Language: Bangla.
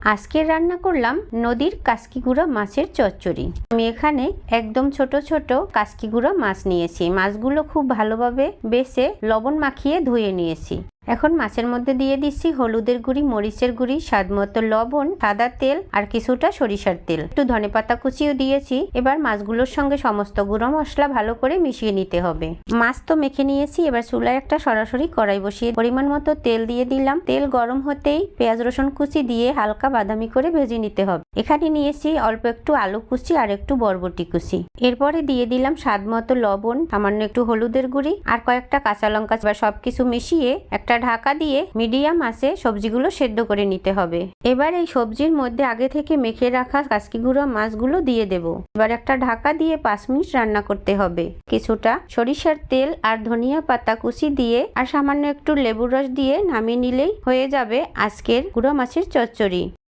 আজকে রান্না করলাম নদীর কাসকিগুড়া মাছের চচ্চড়ি। আমি এখানে একদম ছোট ছোট কাসকিগুড়া মাছ নিয়েছি। মাছগুলো খুব ভালোভাবে বেছে লবণ মাখিয়ে ধুয়ে নিয়েছি। এখন মাছের মধ্যে দিয়ে দিচ্ছি হলুদের গুঁড়ি, মরিচের গুঁড়ি, স্বাদমতো লবণ, সাদা তেল আর কিছুটা সরিষার তেল, একটু ধনেপাতা কুচিও দিয়েছি। এবার মাছগুলোর সঙ্গে সমস্ত গুঁড়ো মশলা ভালো করে মিশিয়ে নিতে হবে। মাছ তো মেখে নিয়েছি, এবার চুলায় একটা সরাসরি কড়াই বসিয়ে পরিমাণ মতো তেল দিয়ে দিলাম। তেল গরম হতেই পেঁয়াজ রসুন কুচি দিয়ে হালকা বাদামি করে ভেজে নিতে হবে। এখানে নিয়েছি অল্প একটু আলু কুচি আর একটু বরবটি কুচি। এরপরে দিয়ে দিলাম স্বাদমতো লবণ, সামান্য একটু হলুদের গুঁড়ি আর কয়েকটা কাঁচা লঙ্কা। এবার সবকিছু মিশিয়ে একটা ঢাকা দিয়ে মিডিয়াম আঁচে সবজিগুলো সেদ্ধ করে নিতে হবে। এবার এই সবজির মধ্যে আগে থেকে মেখে রাখা কাসকিগুড়া মাছগুলো দিয়ে দেব। এবার একটা ঢাকা দিয়ে 5 মিনিট রান্না করতে হবে। কিছুটা সরিষার তেল আর ধনিয়া পাতা কুচি দিয়ে আর সামান্য একটু লেবুর রস দিয়ে নামিয়ে নিলেই হয়ে যাবে আজকের গুঁড়া মাছের চচ্চড়ি।